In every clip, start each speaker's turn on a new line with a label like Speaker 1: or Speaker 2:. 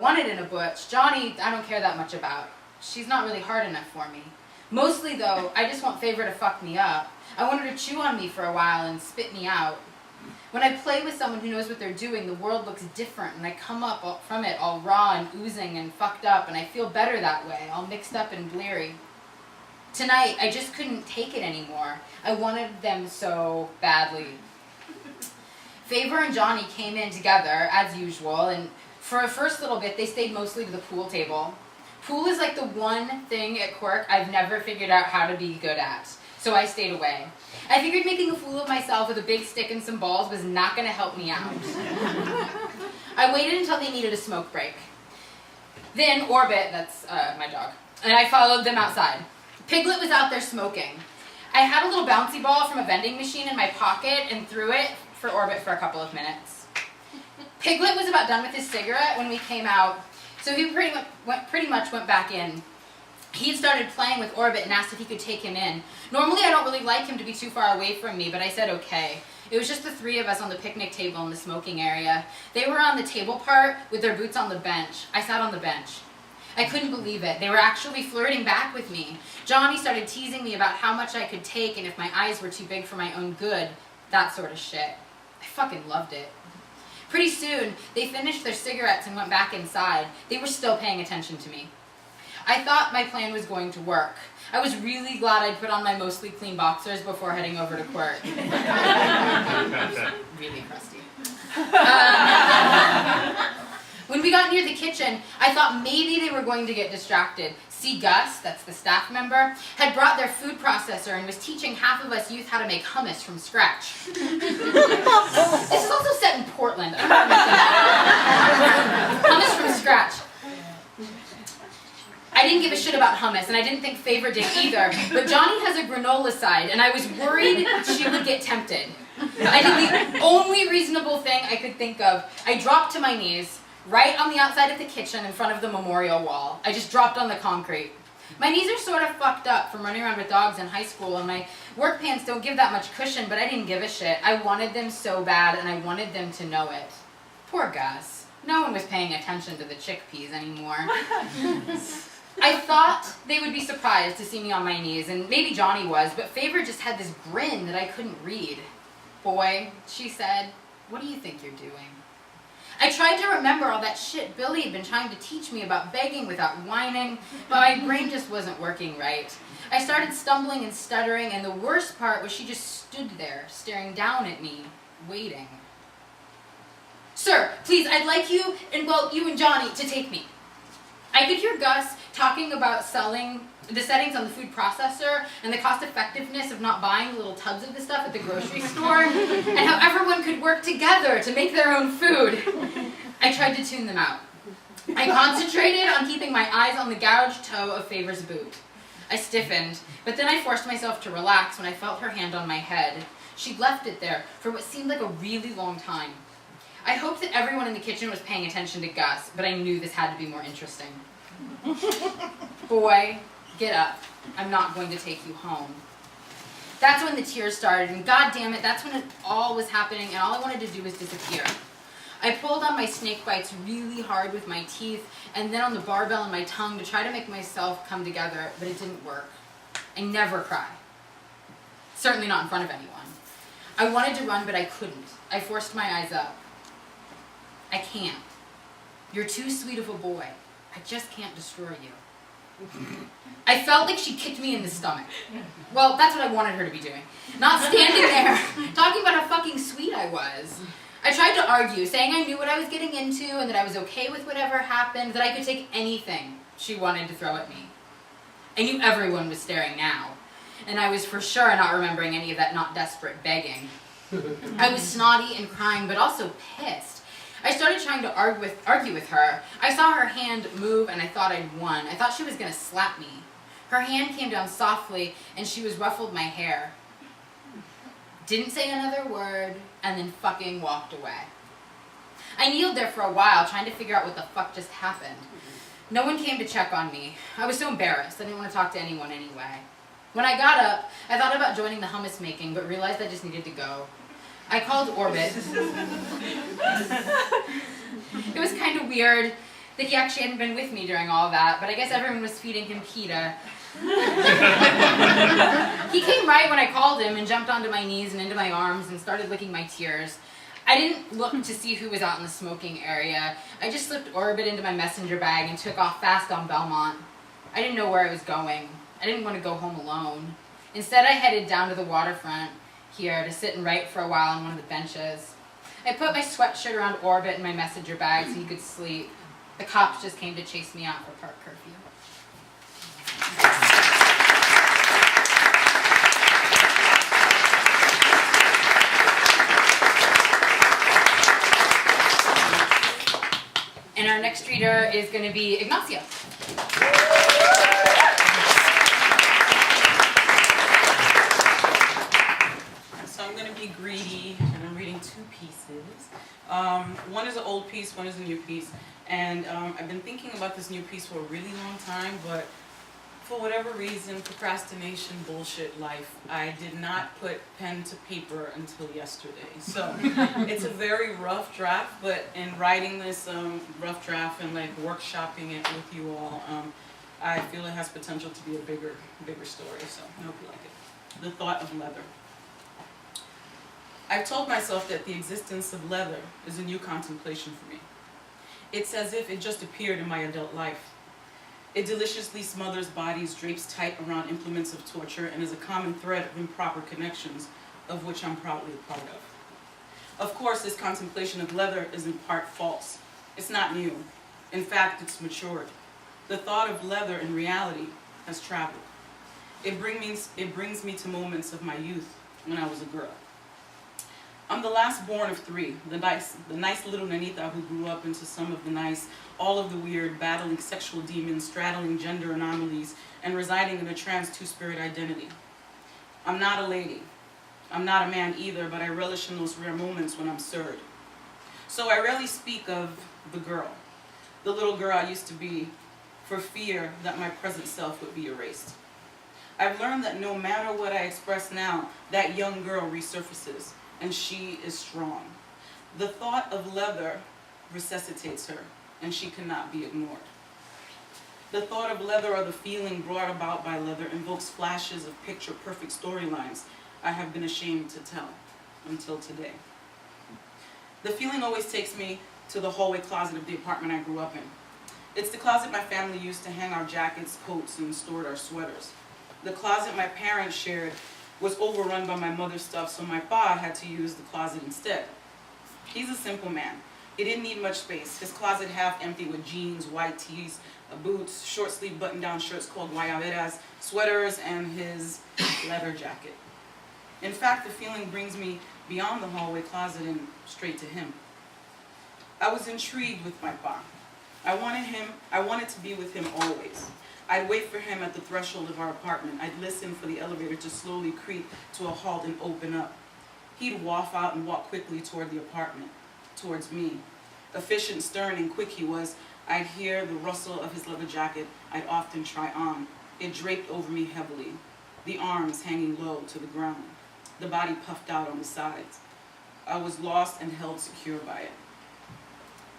Speaker 1: wanted in a butch. Johnny, I don't care that much about. She's not really hard enough for me. Mostly, though, I just want Favor to fuck me up. I want her to chew on me for a while and spit me out. When I play with someone who knows what they're doing, the world looks different, and I come up from it all raw and oozing and fucked up, and I feel better that way, all mixed up and bleary. Tonight, I just couldn't take it anymore. I wanted them so badly. Favor and Johnny came in together, as usual, and for a first little bit, they stayed mostly to the pool table. Pool is like the one thing at Quirk I've never figured out how to be good at, so I stayed away. I figured making a fool of myself with a big stick and some balls was not going to help me out. I waited until they needed a smoke break. Then Orbit, that's my dog, and I followed them outside. Piglet was out there smoking. I had a little bouncy ball from a vending machine in my pocket and threw it for Orbit for a couple of minutes. Piglet was about done with his cigarette when we came out, so he pretty much went back in. He started playing with Orbit and asked if he could take him in. Normally I don't really like him to be too far away from me, but I said okay. It was just the three of us on the picnic table in the smoking area. They were on the table part with their boots on the bench. I sat on the bench. I couldn't believe it. They were actually flirting back with me. Johnny started teasing me about how much I could take and if my eyes were too big for my own good. That sort of shit. I fucking loved it. Pretty soon, they finished their cigarettes and went back inside. They were still paying attention to me. I thought my plan was going to work. I was really glad I'd put on my mostly clean boxers before heading over to Quirk. Really crusty. When we got near the kitchen, I thought maybe they were going to get distracted. See, Gus, that's the staff member, had brought their food processor and was teaching half of us youth how to make hummus from scratch. This is also set in Portland. I don't know. Hummus from scratch. I didn't give a shit about hummus, and I didn't think Favor did either, but Johnny has a granola side, and I was worried she would get tempted. I did the only reasonable thing I could think of. I dropped to my knees, right on the outside of the kitchen in front of the memorial wall. I just dropped on the concrete. My knees are sort of fucked up from running around with dogs in high school, and my work pants don't give that much cushion, but I didn't give a shit. I wanted them so bad, and I wanted them to know it. Poor Gus. No one was paying attention to the chickpeas anymore. I thought they would be surprised to see me on my knees, and maybe Johnny was, but Favor just had this grin that I couldn't read. Boy, she said, what do you think you're doing? I tried to remember all that shit Billy had been trying to teach me about begging without whining, but my brain just wasn't working right. I started stumbling and stuttering, and the worst part was she just stood there, staring down at me, waiting. Sir, please, I'd like you and Johnny to take me. I could hear Gus talking about the settings on the food processor and the cost effectiveness of not buying little tubs of the stuff at the grocery store and how everyone could work together to make their own food. I tried to tune them out. I concentrated on keeping my eyes on the gouged toe of Favor's boot. I stiffened, but then I forced myself to relax when I felt her hand on my head. She'd left it there for what seemed like a really long time. I hoped that everyone in the kitchen was paying attention to Gus, but I knew this had to be more interesting. Boy, get up. I'm not going to take you home. That's when the tears started, and god damn it, that's when it all was happening, and all I wanted to do was disappear. I pulled on my snake bites really hard with my teeth, and then on the barbell in my tongue to try to make myself come together, but it didn't work. I never cry. Certainly not in front of anyone. I wanted to run, but I couldn't. I forced my eyes up. I can't. You're too sweet of a boy. I just can't destroy you. I felt like she kicked me in the stomach. Well, that's what I wanted her to be doing. Not standing there, talking about how fucking sweet I was. I tried to argue, saying I knew what I was getting into and that I was okay with whatever happened, that I could take anything she wanted to throw at me. I knew everyone was staring now, and I was for sure not remembering any of that not desperate begging. I was snotty and crying, but also pissed. I started trying to argue with her. I saw her hand move and I thought I'd won. I thought she was going to slap me. Her hand came down softly and she ruffled my hair. Didn't say another word and then fucking walked away. I kneeled there for a while trying to figure out what the fuck just happened. No one came to check on me. I was so embarrassed. I didn't want to talk to anyone anyway. When I got up, I thought about joining the hummus making but realized I just needed to go. I called Orbit. It was kind of weird. that he actually hadn't been with me during all that, but I guess everyone was feeding him pita. He came right when I called him and jumped onto my knees and into my arms and started licking my tears. I didn't look to see who was out in the smoking area. I just slipped Orbit into my messenger bag and took off fast on Belmont. I didn't know where I was going. I didn't want to go home alone. Instead, I headed down to the waterfront here to sit and write for a while on one of the benches. I put my sweatshirt around Orbit in my messenger bag so he could sleep. The cops just came to chase me out for park curfew. And our next reader is going to be Ignacio.
Speaker 2: So I'm going to be greedy, and I'm reading two pieces. One is an old piece, one is a new piece. And I've been thinking about this new piece for a really long time, but for whatever reason, procrastination, bullshit life, I did not put pen to paper until yesterday. So it's a very rough draft, but in writing this rough draft and like workshopping it with you all, I feel it has potential to be a bigger story. So I hope you like it. The thought of leather. I've told myself that the existence of leather is a new contemplation for me. It's as if it just appeared in my adult life. It deliciously smothers bodies, drapes tight around implements of torture, and is a common thread of improper connections, of which I'm proudly a part of. Of course, this contemplation of leather is in part false. It's not new. In fact, it's matured. The thought of leather in reality has traveled. It brings me to moments of my youth when I was a girl. I'm the last born of three, the nice little nanita who grew up into some of the nice, all of the weird, battling sexual demons, straddling gender anomalies, and residing in a trans two-spirit identity. I'm not a lady. I'm not a man either, but I relish in those rare moments when I'm stirred. So I rarely speak of the girl, the little girl I used to be, for fear that my present self would be erased. I've learned that no matter what I express now, that young girl resurfaces. And she is strong. The thought of leather resuscitates her, and she cannot be ignored. The thought of leather or the feeling brought about by leather invokes flashes of picture-perfect storylines I have been ashamed to tell until today. The feeling always takes me to the hallway closet of the apartment I grew up in. It's the closet my family used to hang our jackets, coats, and stored our sweaters. The closet my parents shared was overrun by my mother's stuff, so my pa had to use the closet instead. He's a simple man. He didn't need much space. His closet half empty with jeans, white tees, boots, short-sleeve button-down shirts called guayaberas, sweaters, and his leather jacket. In fact, the feeling brings me beyond the hallway closet and straight to him. I was intrigued with my pa. I wanted to be with him always. I'd wait for him at the threshold of our apartment. I'd listen for the elevator to slowly creep to a halt and open up. He'd waft out and walk quickly toward the apartment, towards me. Efficient, stern, and quick he was. I'd hear the rustle of his leather jacket I'd often try on. It draped over me heavily, the arms hanging low to the ground, the body puffed out on the sides. I was lost and held secure by it.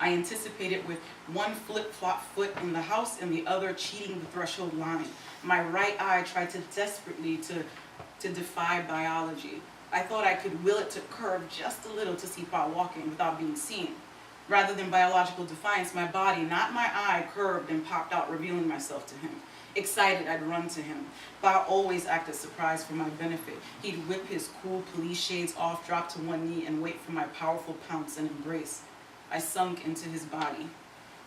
Speaker 2: I anticipated with one flip-flop foot in the house and the other cheating the threshold line. My right eye tried to desperately to defy biology. I thought I could will it to curve just a little to see Pa walking without being seen. Rather than biological defiance, my body, not my eye, curved and popped out, revealing myself to him. Excited, I'd run to him. Pa always acted surprised for my benefit. He'd whip his cool police shades off, drop to one knee, and wait for my powerful pounce and embrace. I sunk into his body,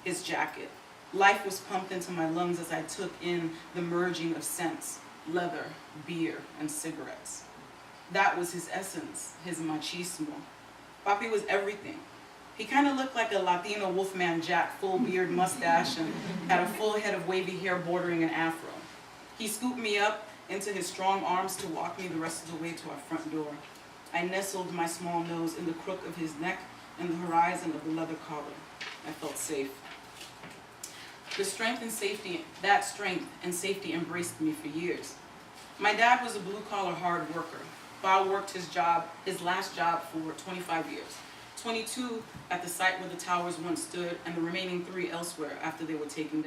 Speaker 2: his jacket. Life was pumped into my lungs as I took in the merging of scents, leather, beer, and cigarettes. That was his essence, his machismo. Papi was everything. He kind of looked like a Latino Wolfman Jack, full beard, mustache, and had a full head of wavy hair bordering an afro. He scooped me up into his strong arms to walk me the rest of the way to our front door. I nestled my small nose in the crook of his neck and the horizon of the leather collar. I felt safe. That strength and safety embraced me for years. My dad was a blue-collar hard worker. Pa worked his last job for 25 years. 22 at the site where the towers once stood, and the remaining 3 elsewhere after they were taken down.